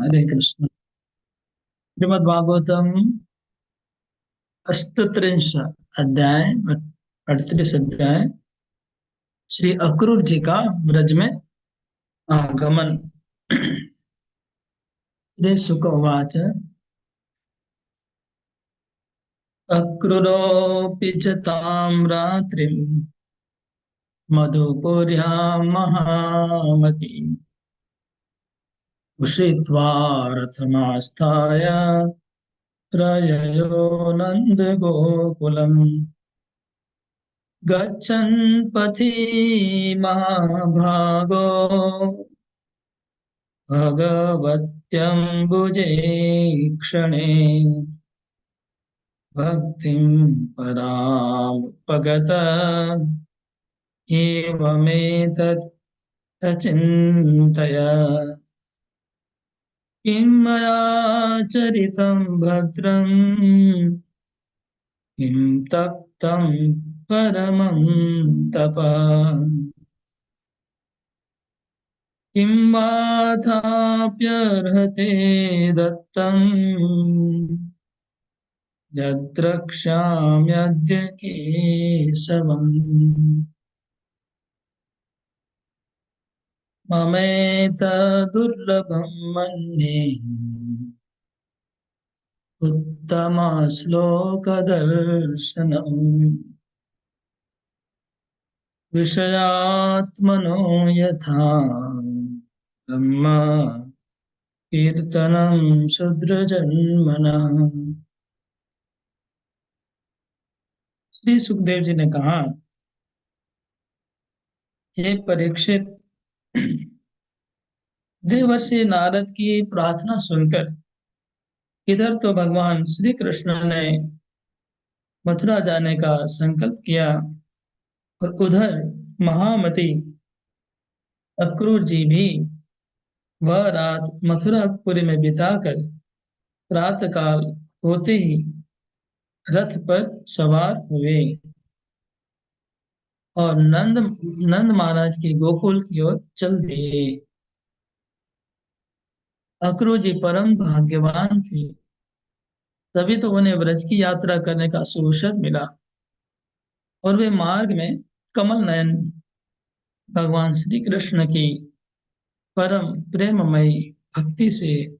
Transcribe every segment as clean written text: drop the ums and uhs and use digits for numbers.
हरे कृष्ण। श्रीमद् भागवतम अष्टत्रिंश अध्याय 38 अध्याय। श्री अक्रूर जी का ब्रज में आगमन। श्री शुक उवाच। अक्रूरोऽपि च तां रात्रिं मधुपुर्यां महामती उषित्वा रथमास्थाय प्रययो नन्दगोकुलम्। गच्छन् पथि महाभागो भगवत्यम्बुजे क्षणे भक्तिं परामुपगत एवमेतत् अचिन्तय। किं मया चरितं भद्रं किं तप्तं परमं तपः किं वाथाप्यर्हते दत्तं यद्रक्ष्याम्यद्य केशवम्। ममेतदुर्लभं मन्ये उत्तमश्लोकदर्शनम्। विषयात्मनो यथा ब्रह्म कीर्तनं शूद्रजन्मनः। श्री सुखदेव जी ने कहा, हे परीक्षित, देवर्षि नारद की प्रार्थना सुनकर इधर तो भगवान श्री कृष्ण ने मथुरा जाने का संकल्प किया और उधर महामती अक्रूर जी भी वह रात मथुरापुरी में बिताकर प्रातः काल होते ही रथ पर सवार हुए और नंद नंद महाराज के गोकुल की ओर चल दिए। अक्रूर जी परम भाग्यवान थे, तभी तो उन्हें व्रज की यात्रा करने का सुअवसर मिला और वे मार्ग में कमल नयन भगवान श्री कृष्ण की परम प्रेममयी भक्ति से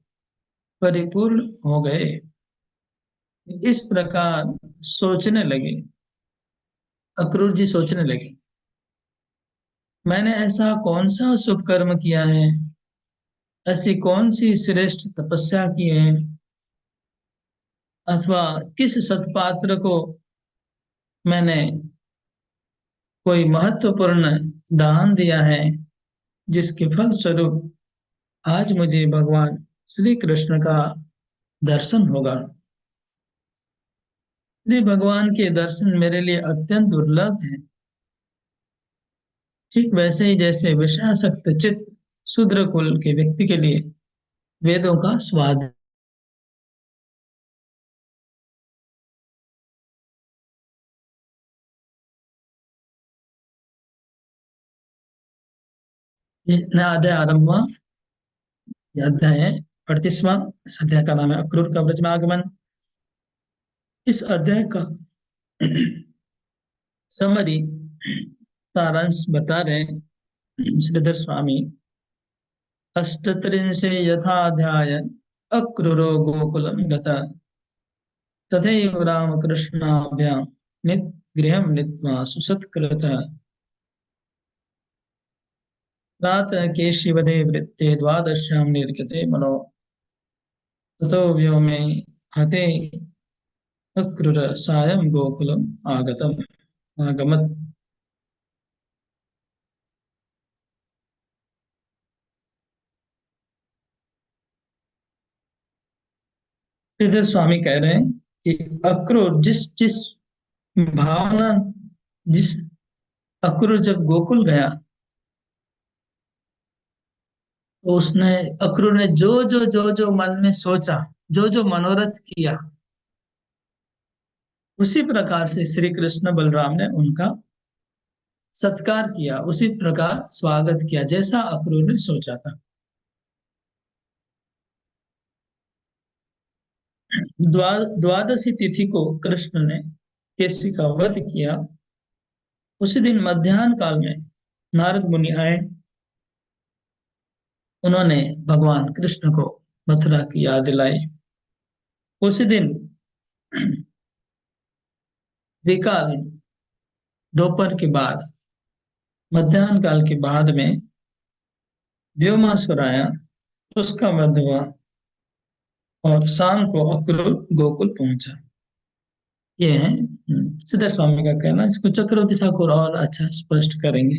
परिपूर्ण हो गए। इस प्रकार सोचने लगे, अक्रूर जी सोचने लगे, मैंने ऐसा कौन सा शुभ कर्म किया है, ऐसी कौन सी श्रेष्ठ तपस्या की है, अथवा किस सत्पात्र को मैंने कोई महत्वपूर्ण दान दिया है, जिसके फल स्वरूप आज मुझे भगवान श्री कृष्ण का दर्शन होगा। श्री भगवान के दर्शन मेरे लिए अत्यंत दुर्लभ है, ठीक वैसे ही जैसे विषयासक्त चित्त शूद्र कुल के व्यक्ति के लिए वेदों का स्वाद। ये नया अध्याय आरंभ हुआ। यह अध्याय है 38वां। इस अध्याय का नाम है अक्रूर का ब्रज में आगमन। इस अध्याय का समरी सारांश बता रहे हैं श्रीधर स्वामी। अष्टत्रिंशे यथाध्याय अक्रूरो गोकुलं गतः तथैव रामकृष्णाभ्यां गृहं नीत्वा सुसत्कृतः। प्रातः केशिवदे वृत्ते द्वादश्यां निर्गते मनो ततो व्योमे हते अक्रूर सायं गोकुलम् आगमत्। श्रीधर स्वामी कह रहे हैं कि अक्रूर जिस जिस भावना जिस अक्रूर जब गोकुल गया तो उसने अक्रूर ने जो मन में सोचा, जो जो मनोरथ किया, उसी प्रकार से श्री कृष्ण बलराम ने उनका सत्कार किया, उसी प्रकार स्वागत किया जैसा अक्रूर ने सोचा था। द्वादशी तिथि को कृष्ण ने केसी का वध किया। उसी दिन मध्याह्न काल में नारद मुनि आए। उन्होंने भगवान कृष्ण को मथुरा की याद दिलाई। उसी दिन विकाल दोपहर के बाद, मध्याह्न काल के बाद में व्योमासुर आया, उसका वध हुआ और शाम को अक्रूर गोकुल पहुंचा। ये है सिद्धेश्वर स्वामी का कहना। इसको चक्रवर्ती ठाकुर और अच्छा स्पष्ट करेंगे।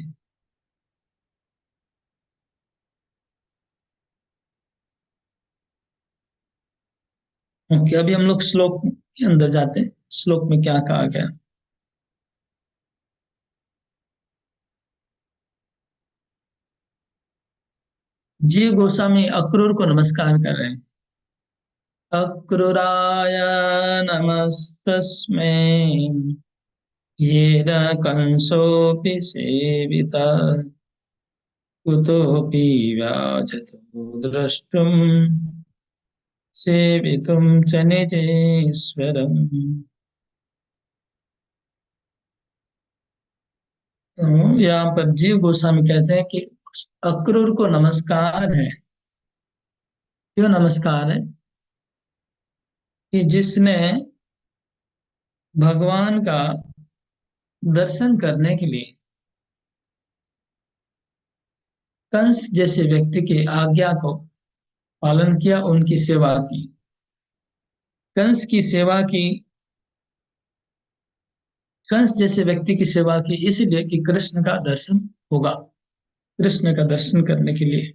ओके, अभी हम लोग श्लोक के अंदर जाते हैं। श्लोक में क्या कहा गया। जीव गोस्वामी अक्रूर को नमस्कार कर रहे हैं। अक्रूराय नमस्तस्मै येन कंसोऽपि सेवितः कुतोऽपि व्याजतो द्रष्टुम् सेवितुं च निजेश्वरम्। तो यहाँ पर जीव गोस्वामी कहते हैं कि अक्रूर को नमस्कार है। क्यों नमस्कार है? कि जिसने भगवान का दर्शन करने के लिए कंस जैसे व्यक्ति की आज्ञा को पालन किया, उनकी सेवा की। कंस की सेवा की, कंस जैसे व्यक्ति की सेवा की इसलिए कि कृष्ण का दर्शन होगा, कृष्ण का दर्शन करने के लिए।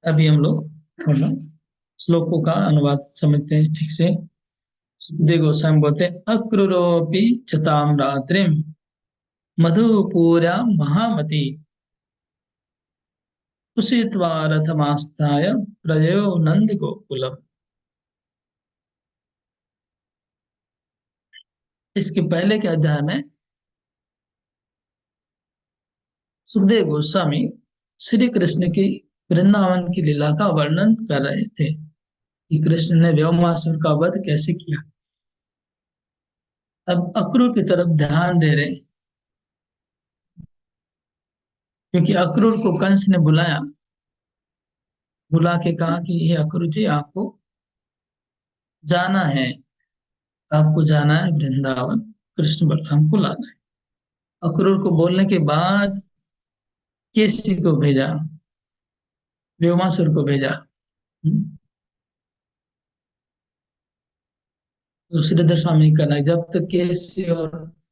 अभी हम लोग थोड़ा श्लोकों का अनुवाद समझते हैं ठीक से। सुखदेव गोस्वामी बोलते हैं, अक्रूरोपि चताम रात्रिम मधुपूर्या महामति उषित्वा रथमास्ताय प्रजयो नंद गोकुलम। इसके पहले के अध्याय में सुखदेव गोस्वामी श्री कृष्ण की वृंदावन की लीला का वर्णन कर रहे थे कि कृष्ण ने व्योमासुर का वध कैसे किया। अब अक्रूर की तरफ ध्यान दे रहे, क्योंकि अक्रूर को कंस ने बुलाया, बुला के कहा कि ये अक्रूर जी, आपको जाना है, आपको जाना है वृंदावन, कृष्ण बलराम को लाना है। अक्रूर को बोलने के बाद केसी को भेजा, व्योमासुर को भेजा। तो श्रीधर स्वामी का कहना है, जब तक केसी और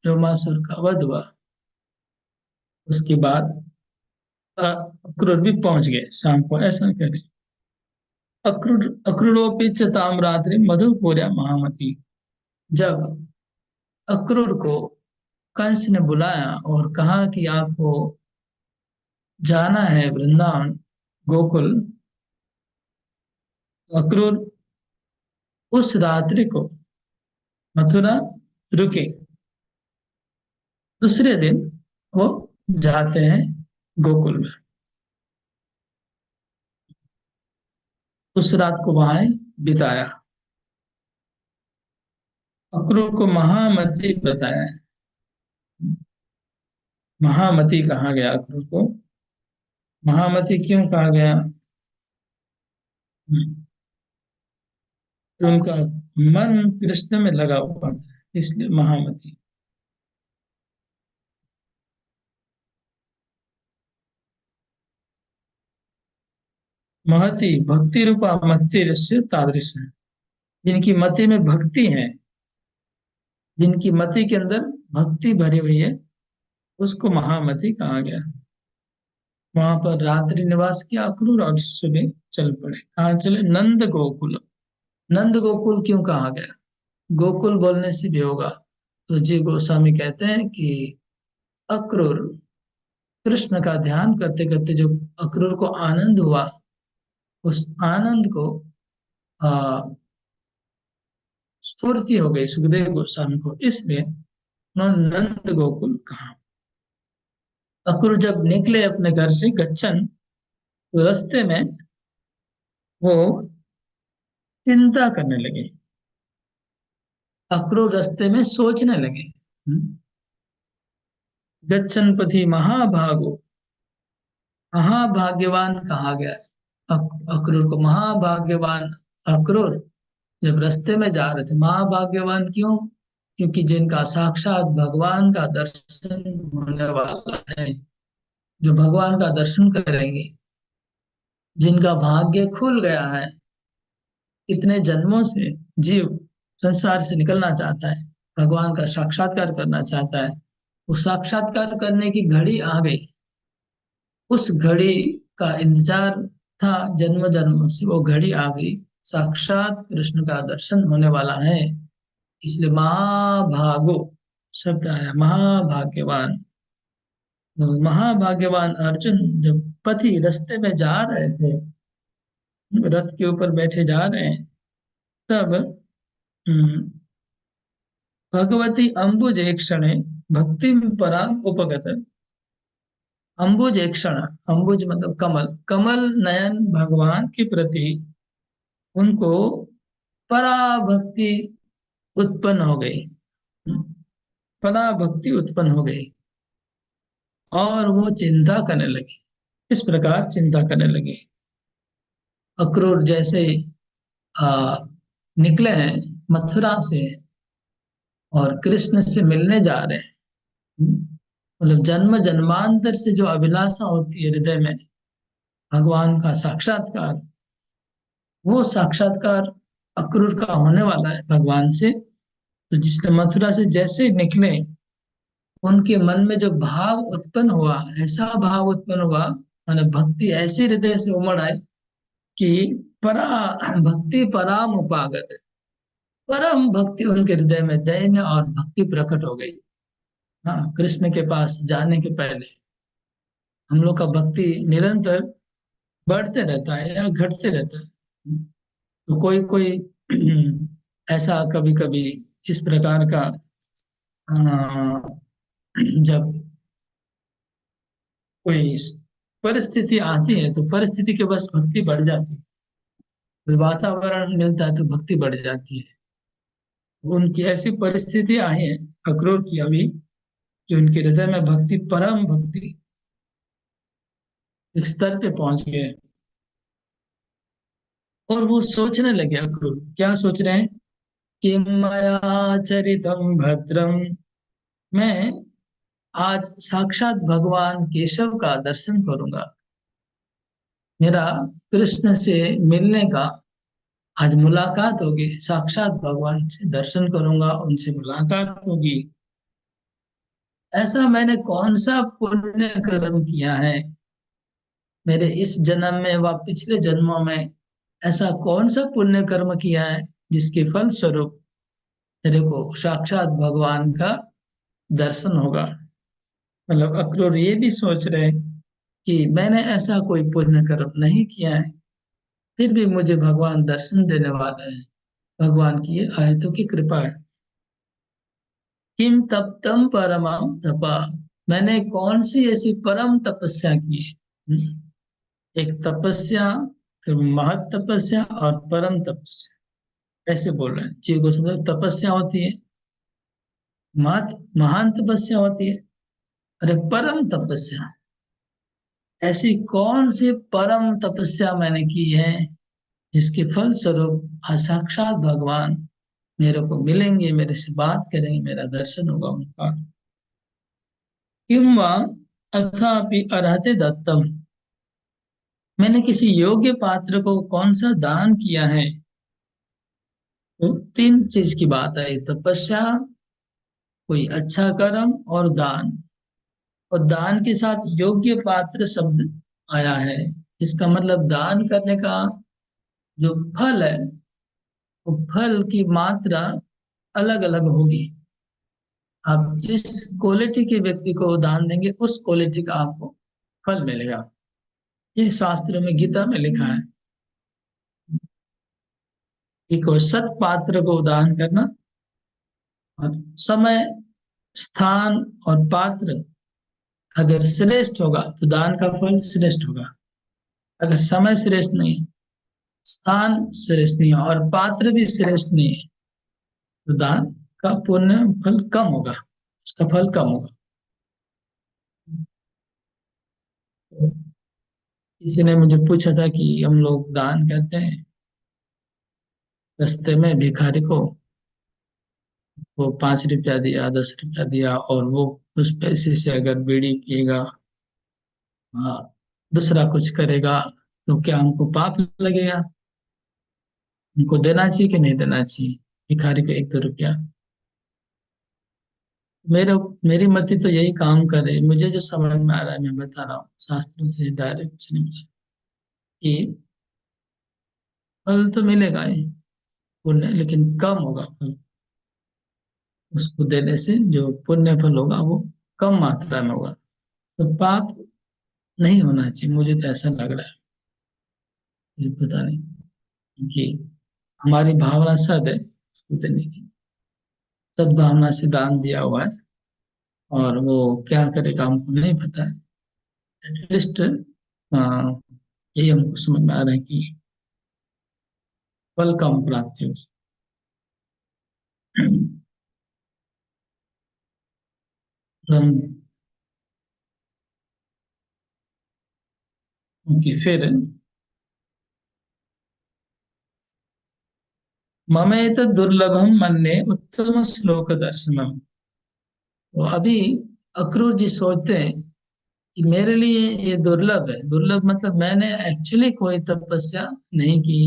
व्योमासुर का वध हुआ, उसके बाद अक्रूर भी पहुंच गए शाम को, ऐसा करे। अक्रूर अक्रूरोपि च ताम्रात्रि मधुपुर्या महामती। जब अक्रूर को कंस ने बुलाया और कहा कि आपको जाना है वृंदावन, गोकुल, तो अक्रूर उस रात्रि को मथुरा रुके। दूसरे दिन वो जाते हैं गोकुल में। उस रात को वहां बिताया। अक्रूर को महामती बताया है। महामती कहा गया अक्रूर को। महामती क्यों कहा गया? तो उनका मन कृष्ण में लगा हुआ था, इसलिए महामती। महति भक्ति रूपा मति ऋष्य तादृश है। जिनकी मति में भक्ति है, जिनकी मति के अंदर भक्ति भरी हुई है, उसको महामती कहा गया। वहां पर रात्रि निवास किया अक्रूर और सुबह चल पड़े। कहाँ चले? नंद गोकुल। नंद गोकुल क्यों कहा गया? गोकुल बोलने से भी होगा। तो जी गोस्वामी कहते हैं कि अक्रूर कृष्ण का ध्यान करते करते जो अक्रूर को आनंद हुआ, उस आनंद को आ, स्फूर्ति हो गई सुखदेव गोस्वामी को, इसलिए उन्होंने नंद गोकुल कहा। अक्रूर जब निकले अपने घर से, गच्छन तो रास्ते में वो चिंता करने लगे। अक्रूर रास्ते में सोचने लगे। गच्छन पथि महाभागो, महाभाग्यवान कहा गया है अक्रूर को, महाभाग्यवान अक्रूर जब रास्ते में जा रहे थे। महाभाग्यवान क्यों? क्योंकि जिनका साक्षात भगवान का दर्शन होने वाला है, जो भगवान का दर्शन करेंगे, जिनका भाग्य खुल गया है। कितने जन्मों से जीव संसार से निकलना चाहता है, भगवान का साक्षात्कार करना चाहता है। वो साक्षात्कार करने की घड़ी आ गई। उस घड़ी का इंतजार था जन्म जन्मों से, वो घड़ी आ गई। साक्षात कृष्ण का दर्शन होने वाला है। इसलिए महाभागो शब्द आया, महाभाग्यवान। तो महाभाग्यवान अर्जुन जब पथी रास्ते में जा रहे थे, रथ के ऊपर बैठे जा रहे हैं, तब भगवती अम्बुज एक क्षण भक्ति परा उपगत। अम्बुज एक क्षण, अम्बुज मतलब कमल, कमल नयन भगवान के प्रति उनको पराभक्ति उत्पन्न हो गई। पराभक्ति उत्पन्न हो गई और वो चिंता करने लगे। इस प्रकार चिंता करने लगे। अक्रूर जैसे आ, निकले हैं मथुरा से और कृष्ण से मिलने जा रहे हैं। मतलब जन्म जन्मांतर से जो अभिलाषा होती है हृदय में, भगवान का साक्षात्कार, वो साक्षात्कार अक्रूर का होने वाला है भगवान से। तो जिसने मथुरा से जैसे निकले, उनके मन में जो भाव उत्पन्न हुआ, ऐसा भाव उत्पन्न हुआ, माने भक्ति ऐसी हृदय से उमड़ आई कि परा भक्ति पराम उपागत, परम भक्ति उनके हृदय में दैन्य और भक्ति प्रकट हो गई। हाँ, कृष्ण के पास जाने के पहले हम लोग का भक्ति निरंतर बढ़ते रहता है या घटते रहता है। तो कोई कोई ऐसा कभी कभी इस प्रकार का जब कोई परिस्थिति आती है तो परिस्थिति के बस भक्ति बढ़ जाती है। वातावरण मिलता है तो भक्ति बढ़ जाती है। उनकी ऐसी परिस्थिति आई है अक्रूर की अभी, कि उनके हृदय में भक्ति, परम भक्ति एक स्तर पे पहुंच गए। और वो सोचने लगे अक्रूर, क्या सोच रहे हैं? कि मया चरितम भद्रम, मैं आज साक्षात भगवान केशव का दर्शन करूंगा। मेरा कृष्ण से मिलने का आज मुलाकात होगी, साक्षात भगवान से दर्शन करूंगा, उनसे मुलाकात होगी। ऐसा मैंने कौन सा पुण्य कर्म किया है मेरे इस जन्म में व पिछले जन्मों में? ऐसा कौन सा पुण्य कर्म किया है जिसके फल स्वरूप तेरे को साक्षात भगवान का दर्शन होगा? मतलब अक्रूर ये भी सोच रहे हैं कि मैंने ऐसा कोई पुण्य कर्म नहीं किया है, फिर भी मुझे भगवान दर्शन देने वाले हैं। भगवान की ये आयतों की कृपा है। किम तप्तम परमम तपा, मैंने कौन सी ऐसी परम तपस्या की है? एक तपस्या, फिर महत तपस्या और परम तपस्या, ऐसे बोल रहे हैं। चीज को समझो, तपस्या होती है, महत महान तपस्या होती है, अरे परम तपस्या, ऐसी कौन सी परम तपस्या मैंने की है जिसके फल स्वरूप आज साक्षात भगवान मेरे को मिलेंगे, मेरे से बात करेंगे, मेरा दर्शन होगा उनका। किम वा अथापि अर्हते दत्तम, मैंने किसी योग्य पात्र को कौन सा दान किया है? तो तीन चीज की बात आई, तपस्या, कोई अच्छा कर्म और दान। और दान के साथ योग्य पात्र शब्द आया है। इसका मतलब दान करने का जो फल है, वो फल की मात्रा अलग अलग होगी। आप जिस क्वालिटी के व्यक्ति को दान देंगे, उस क्वालिटी का आपको फल मिलेगा। ये शास्त्रों में, गीता में लिखा है। एक और सत पात्र को दान करना, और समय, स्थान और पात्र अगर श्रेष्ठ होगा तो दान का फल श्रेष्ठ होगा। अगर समय श्रेष्ठ नहीं है, स्थान श्रेष्ठ नहीं है और पात्र भी श्रेष्ठ नहीं है, तो दान का पुण्य फल कम होगा, उसका फल कम होगा। तो किसी ने मुझे पूछा था कि हम लोग दान करते हैं रास्ते में भिखारी को, वो 5 रुपया दिया, 10 रुपया दिया, और वो उस पैसे से अगर बीड़ी पिएगा, हाँ, दूसरा कुछ करेगा, तो क्या हमको पाप लगेगा? हमको देना चाहिए कि नहीं देना चाहिए भिखारी को 1-2 रुपया? मेरे मेरी मति तो यही काम करे, मुझे जो समझ में आ रहा है मैं बता रहा हूँ, शास्त्रों से डायरेक्ट कुछ नहीं मिला कि फल तो मिलेगा ही पुण्य, लेकिन कम होगा फल। उसको देने से जो पुण्य फल होगा वो कम मात्रा में होगा। तो पाप नहीं होना चाहिए, मुझे तो ऐसा लग रहा है। ये पता नहीं, क्योंकि हमारी भावना सद है उसको देने की, सद्भावना से दान दिया हुआ है, और वो क्या करेगा हमको नहीं पता है। एटलीस्ट यही हमको समझ में आ रहा है कि फल कम प्राप्ति होगी। हम उनकी फिर ममेत दुर्लभम मन्ये उत्तम श्लोक दर्शनम। तो अभी अक्रूर जी सोचते हैं कि मेरे लिए ये दुर्लभ है। दुर्लभ मतलब मैंने एक्चुअली कोई तपस्या नहीं की,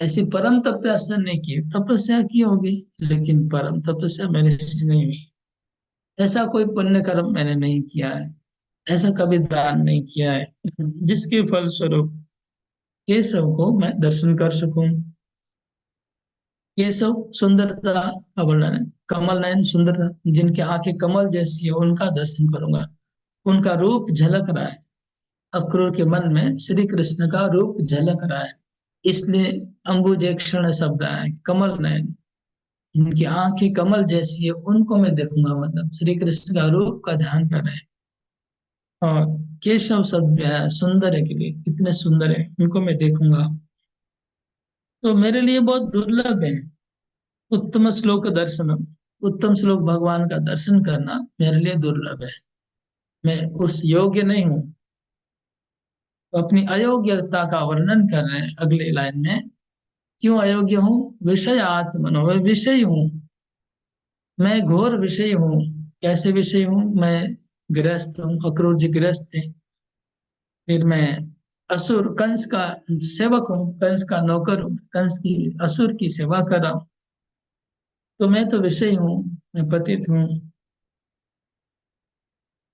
ऐसी परम तपस्या नहीं की, तपस्या की होगी लेकिन परम तपस्या मेरे से नहीं हुई। ऐसा कोई पुण्य कर्म मैंने नहीं किया है, ऐसा कभी दान नहीं किया है जिसके फलस्वरूप केशव को मैं दर्शन कर सकूं। केशव सुंदरता का वर्णन है, कमल नयन सुंदरता, जिनकी आंखें कमल जैसी है उनका दर्शन करूंगा। उनका रूप झलक रहा है, अक्रूर के मन में श्री कृष्ण का रूप झलक रहा है, इसलिए अम्बुजेक्षण शब्द आया है, कमल नयन। जिनकी आंखें कमल जैसी है उनको मैं देखूंगा, मतलब श्री कृष्ण का रूप का ध्यान कर रहे हैं। और केशव शब्द भी आया सुंदर है, के लिए कितने सुंदर है उनको मैं देखूंगा। तो मेरे लिए बहुत दुर्लभ है उत्तम श्लोक दर्शन, उत्तम श्लोक भगवान का दर्शन करना मेरे लिए दुर्लभ है। मैं उस योग्य नहीं हूँ। तो अपनी अयोग्यता का वर्णन कर रहे हैं अगले लाइन में। क्यों अयोग्य हूँ? विषय आत्मनो, मैं विषय हूँ, मैं घोर विषय हूँ। कैसे विषय हूँ? मैं गृहस्थ हूँ, अक्रूर जी गृहस्थ थे। फिर मैं असुर कंस का सेवक हूँ, कंस का नौकर हूँ, कंस की असुर की सेवा कर रहा हूँ। तो मैं तो विषय हूँ, मैं पतित हूँ।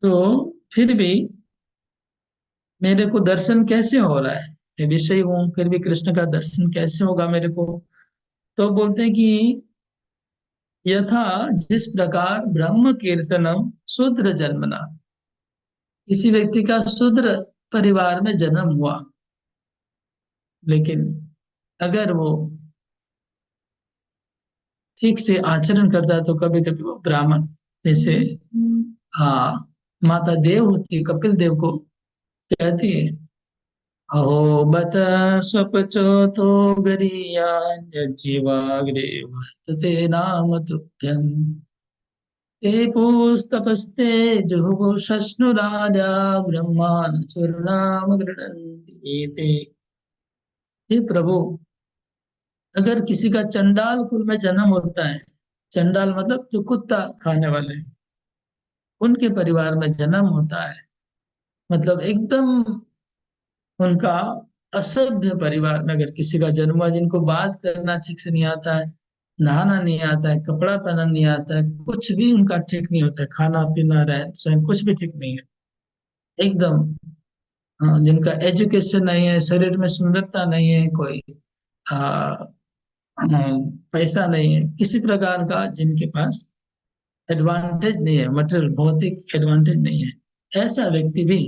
तो फिर भी मेरे को दर्शन कैसे हो रहा है? मैं विषय हूँ फिर भी कृष्ण का दर्शन कैसे होगा मेरे को? तो बोलते हैं कि यथा, जिस प्रकार ब्रह्म कीर्तनम शूद्र जन्मना, किसी व्यक्ति का शूद्र परिवार में जन्म हुआ, लेकिन अगर वो ठीक से आचरण करता है तो कभी कभी वो ब्राह्मण, जैसे हाँ, माता देव होती है, कपिल देव को कहती है, अहो बत स्वपचो तो गरीयान्यजीवाग्रे वर्तते नाम तुभ्यम् ते पूस्तपस्ते जुहुः शश्नुराजा ब्रह्मान् चूर्णाम गृह्णन्ति ते। हे प्रभु, अगर किसी का चंडाल कुल में जन्म होता है, चंडाल मतलब जो कुत्ता खाने वाले हैं, उनके परिवार में जन्म होता है, मतलब एकदम उनका असभ्य परिवार में अगर किसी का जन्म हुआ, जिनको बात करना ठीक से नहीं आता है, नहाना नहीं आता है, कपड़ा पहनना नहीं आता है, कुछ भी उनका ठीक नहीं होता है, खाना पीना रहन सहन कुछ भी ठीक नहीं है एकदम। हाँ, जिनका एजुकेशन नहीं है, शरीर में सुंदरता नहीं है, कोई आ, पैसा नहीं है, किसी प्रकार का जिनके पास एडवांटेज नहीं है, मटेरियल भौतिक एडवांटेज नहीं है, ऐसा व्यक्ति भी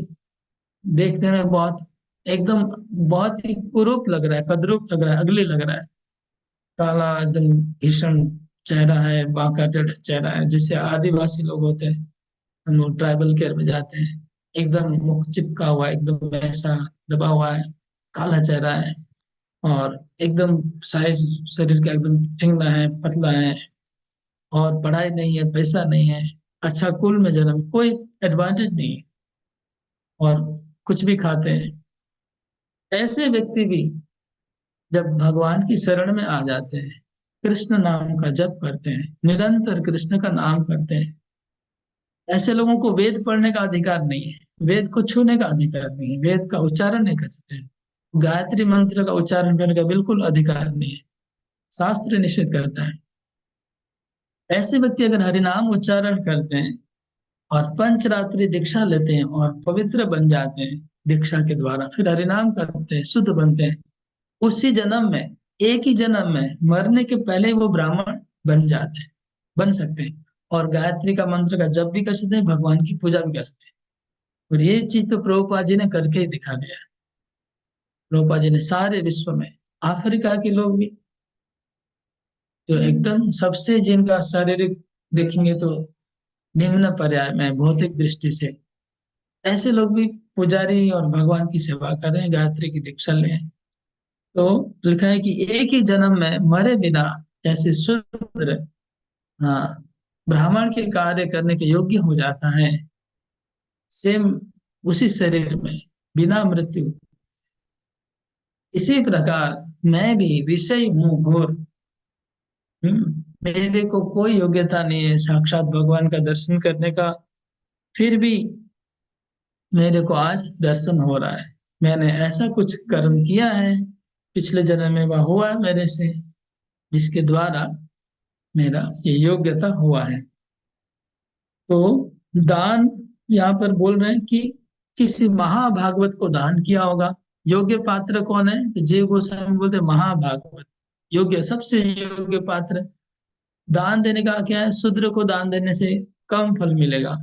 देखने में बहुत एकदम बहुत ही कुरूप लग रहा है, कद्रूप लग रहा है, अगली लग रहा है। काला एकदम भीषण चेहरा है, बांका टेढ़ा चेहरा है, जैसे आदिवासी लोग होते हैं, हम लोग ट्राइबल केयर में जाते हैं, एकदम मुख चिपका हुआ है, एकदम ऐसा दबा हुआ है, काला चेहरा है, और एकदम साइज शरीर का एकदम चिकना है, पतला है, और पढ़ाई नहीं है, पैसा नहीं है, अच्छा कुल में जन्म, कोई एडवांटेज नहीं है, और कुछ भी खाते हैं। ऐसे व्यक्ति भी जब भगवान की शरण में आ जाते हैं, कृष्ण नाम का जप करते हैं, निरंतर कृष्ण का नाम करते हैं, ऐसे लोगों को वेद पढ़ने का अधिकार नहीं है, वेद को छूने का अधिकार नहीं है, वेद का उच्चारण नहीं कर सकते, गायत्री मंत्र का उच्चारण करने का बिल्कुल अधिकार नहीं है, शास्त्र निषेध करता है। ऐसे व्यक्ति अगर हरिनाम उच्चारण करते हैं और पंचरात्रि दीक्षा लेते हैं और पवित्र बन जाते हैं दीक्षा के द्वारा, फिर हरिनाम करते हैं, शुद्ध बनते हैं, उसी जन्म में, एक ही जन्म में, मरने के पहले ही वो ब्राह्मण बन जाते हैं, बन सकते हैं, और गायत्री का मंत्र का जप भी कर सकते हैं, भगवान की पूजा भी कर सकते हैं। और ये चीज तो प्रभुपाद जी ने करके ही दिखा दिया है। प्रभुपाद जी ने सारे विश्व में, अफ्रीका के लोग भी, तो एकदम सबसे जिनका शारीरिक देखेंगे तो निम्न पर्याय में भौतिक दृष्टि से, ऐसे लोग भी पुजारी और भगवान की सेवा कर रहे हैं, गायत्री की दीक्षा ले हैं। तो लिखा है कि एक ही जन्म में मरे बिना जैसे शूद्र, हाँ, ब्राह्मण के कार्य करने के योग्य हो जाता है, सेम उसी शरीर में, बिना मृत्यु, इसी प्रकार मैं भी विषय हूँ घोर। मेरे को कोई योग्यता नहीं है साक्षात भगवान का दर्शन करने का, फिर भी मेरे को आज दर्शन हो रहा है। मैंने ऐसा कुछ कर्म किया है पिछले जन्म में, वह हुआ है मेरे से, जिसके द्वारा मेरा ये योग्यता हुआ है। तो दान, यहाँ पर बोल रहे हैं कि किसी महाभागवत को दान किया होगा। योग्य पात्र कौन है? तो जीव गोस्वामी बोलते हैं महाभागवत योग्य, सबसे योग्य पात्र। दान देने का क्या है? शूद्र को दान देने से कम फल मिलेगा,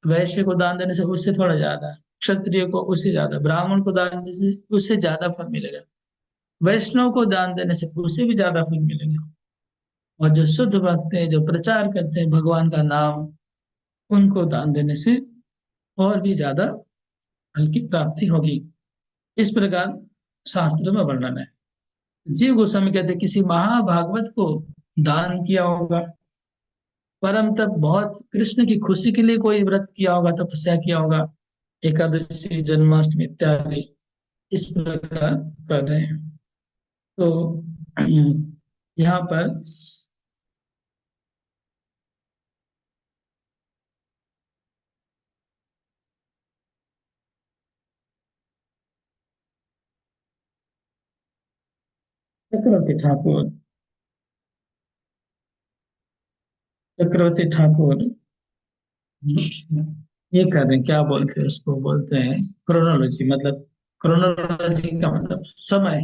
वैश्य को दान देने से उससे थोड़ा ज्यादा, क्षत्रिय को उससे ज्यादा, ब्राह्मण को दान देने से उससे ज्यादा फल मिलेगा, वैष्णव को दान देने से उससे भी ज्यादा फल मिलेगा। और जो शुद्ध भक्त हैं, जो प्रचार करते हैं भगवान का नाम, उनको दान देने से और भी ज्यादा फल की प्राप्ति होगी। इस प्रकार शास्त्र में वर्णन है। जीव गोस्वामी कहते हैं किसी महाभागवत को दान किया होगा, परम तप, बहुत कृष्ण की खुशी के लिए कोई व्रत किया होगा, तपस्या किया होगा, एकादशी, जन्माष्टमी इत्यादि, इस प्रकार कर रहे हैं। तो यहाँ पर चक्रवर्ती ठाकुर, चक्रवर्ती ठाकुर ये कर रहे हैं, क्या बोलते हैं उसको, बोलते हैं क्रोनोलॉजी, मतलब क्रोनोलॉजी का मतलब समय,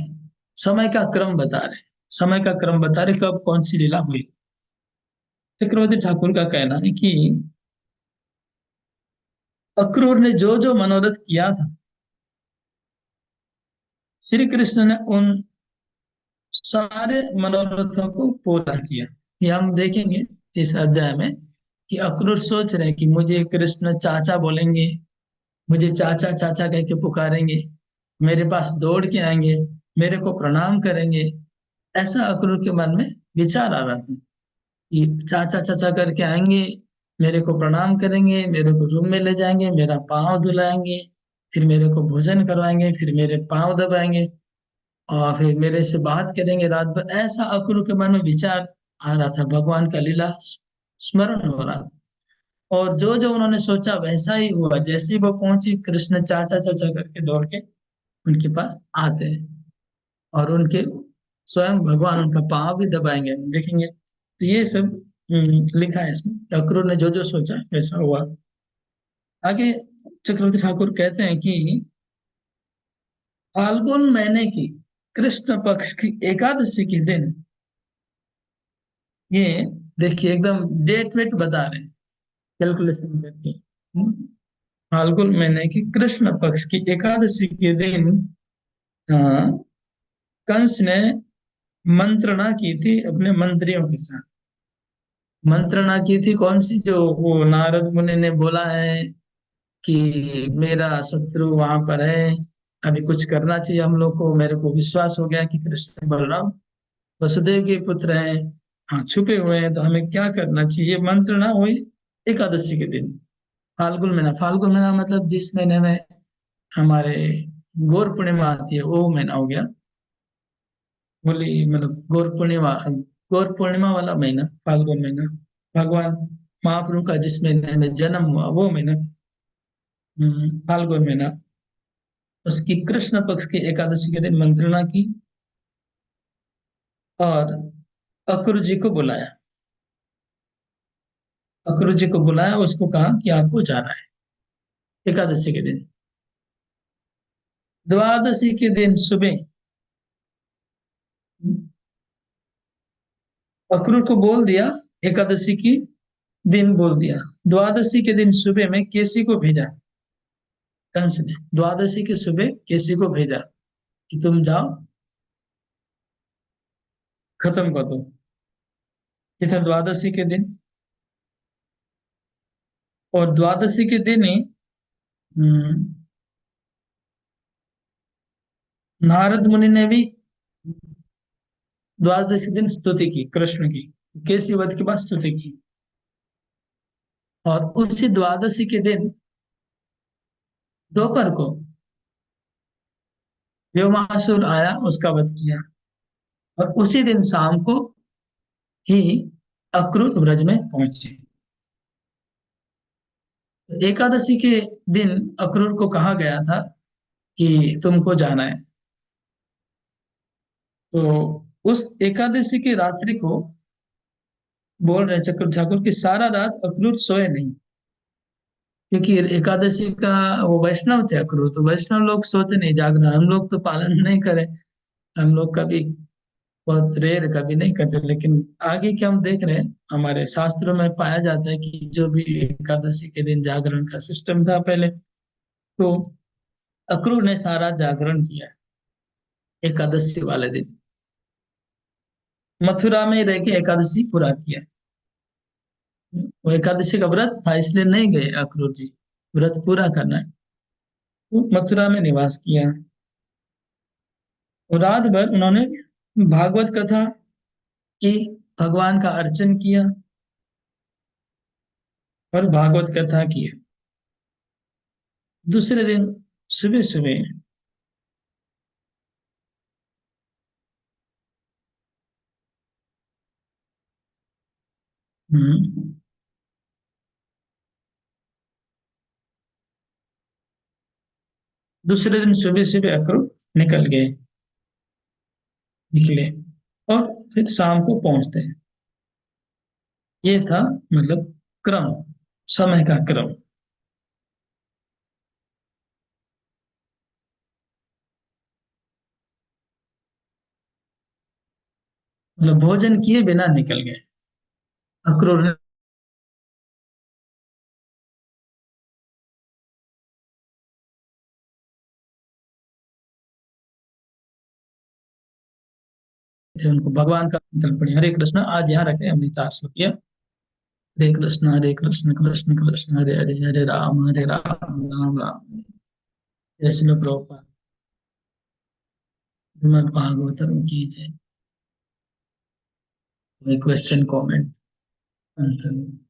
समय का क्रम बता रहे, समय का क्रम बता रहे, कब कौन सी लीला हुई। चक्रवर्ती ठाकुर का कहना है कि अक्रूर ने जो जो मनोरथ किया था, श्री कृष्ण ने उन सारे मनोरथों को पूरा किया। ये हम देखेंगे इस अध्याय में कि अक्रूर सोच रहे हैं कि मुझे कृष्ण चाचा बोलेंगे, मुझे चाचा चाचा कह के पुकारेंगे, मेरे पास दौड़ के आएंगे, मेरे को प्रणाम करेंगे। ऐसा अक्रूर के मन में विचार आ रहा था कि चाचा चाचा करके आएंगे, मेरे को प्रणाम करेंगे, मेरे को रूम में ले जाएंगे, मेरा पाँव धुलाएंगे, फिर मेरे को भोजन करवाएंगे, फिर मेरे पाँव दबाएंगे, और फिर मेरे से बात करेंगे रात भर। ऐसा अक्रूर के मन में विचार आ रहा था, भगवान का लीला स्मरण हो रहा था। और जो जो उन्होंने सोचा वैसा ही हुआ। जैसे ही वो पहुंची, कृष्ण चाचा चाचा करके दौड़ के उनके पास आते हैं, और उनके स्वयं भगवान उनका पाँव भी दबाएंगे, हम देखेंगे। तो ये सब लिखा है इसमें, अक्रूर ने जो जो सोचा वैसा हुआ। आगे चक्रवर्ती ठाकुर कहते हैं कि फाल्गुन महीने की कृष्ण पक्ष की एकादशी के दिन, ये देखिए एकदम डेट वेट बता रहे हैं कैलकुलेशन करके। फाल्गुन महीने की कृष्ण पक्ष की एकादशी के दिन कंस ने मंत्रणा की थी अपने मंत्रियों के साथ। मंत्रणा की थी कौन सी? जो वो नारद मुनि ने बोला है कि मेरा शत्रु वहां पर है, अभी कुछ करना चाहिए हम लोग को। मेरे को विश्वास हो गया कि कृष्ण बलराम वसुदेव के पुत्र हैं, हाँ छुपे हुए हैं, तो हमें क्या करना चाहिए। मंत्रणा हुई एकादशी के दिन, फाल्गुन महीना। फाल्गुन महीना मतलब जिस महीने में हमारे गौर पूर्णिमा आती है, वो महीना हो गया। होली मतलब गौर पूर्णिमा वाला महीना फाल्गुन महीना। भगवान महाप्रभु का जिस महीने में जन्म हुआ वो महीना, फाल्गुन महीना। उसकी कृष्ण पक्ष की एकादशी के दिन मंत्रणा की और अक्रूर जी को बुलाया। अक्रूर जी को बुलाया, उसको कहा कि आपको जाना है एकादशी के दिन। द्वादशी के दिन सुबह अक्रूर को बोल दिया, एकादशी की दिन बोल दिया। द्वादशी के दिन सुबह में केसी को भेजा, कंस ने द्वादशी की सुबह केसी को भेजा कि तुम जाओ खत्म कर दो। ये था द्वादशी के दिन। और द्वादशी के दिन ही हम्म, नारद मुनि ने भी द्वादशी दिन स्तुति की कृष्ण की, केसी वध के बाद स्तुति की। और उसी द्वादशी के दिन दोपहर को व्योमासुर आया, उसका वध किया। और उसी दिन शाम को ही अक्रूर ब्रज में पहुंचे। एकादशी के दिन अक्रूर को कहा गया था कि तुमको जाना है। तो उस एकादशी की रात्रि को बोल रहे चक्र ठाकुर कि सारा रात अक्रूर सोए नहीं, क्योंकि एकादशी का वो वैष्णव थे अक्रूर, तो वैष्णव लोग सोते नहीं जागरण, हम लोग तो पालन नहीं करें। हम लोग कभी बहुत रेयर कभी नहीं करते, लेकिन आगे क्या हम देख रहे हैं हमारे शास्त्रों में पाया जाता है कि जो भी एकादशी के दिन जागरण का सिस्टम था पहले, तो अक्रूर ने सारा जागरण किया एकादशी वाले दिन। मथुरा में रह के एकादशी पूरा किया। वो एकादशी का व्रत था, इसलिए नहीं गए अक्रूर जी, व्रत पूरा करना है। तो मथुरा में निवास किया और रात भर उन्होंने भागवत कथा की, भगवान का अर्चन किया और भागवत कथा की। दूसरे दिन सुबह सुबह हम्म, दूसरे दिन सुबह सुबह अक्रूर निकल गए, निकले और फिर शाम को पहुंचते हैं। ये था मतलब क्रम, समय का क्रम। मतलब भोजन किए बिना निकल गए अक्रूर ने। थे उनको भगवान का निकल पड़े। हरे कृष्ण, आज यहाँ रखते हैं हमने 400 किया। हरे कृष्ण कृष्ण कृष्ण हरे हरे, हरे राम राम राम। जय श्री प्रभुपाद। श्रीमद् भागवतम की जय। कोई क्वेश्चन कमेंट अंत में?